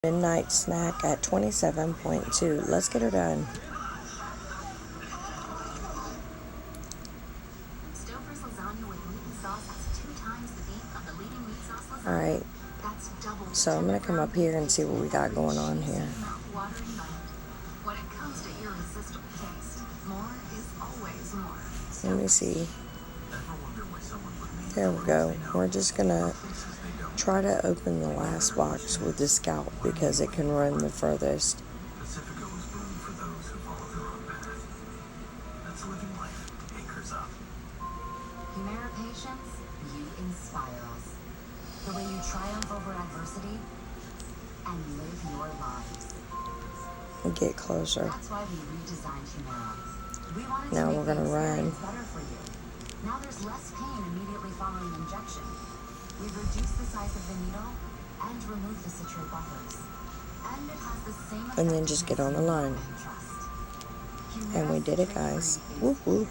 Midnight snack at 27.2. Let's get her done. Alright, so I'm going to come up here and see what we got going on here. Let me see. There we go. We're just going to try to open the last box with the scalp because it can run the furthest. Pacifica was born for those who follow their own path. That's living life anchors up. Humera patients, you inspire us. The way you triumph over adversity and live your lives. Get closer. That's why we redesigned Humera. We wanted Now to we're make gonna the run. experience better for you. Now there's less pain immediately following injection. We've reduced the size of the needle and removed the citrate buffers. And it has the same And then just get on the line. And we did it, guys. Whoop whoop.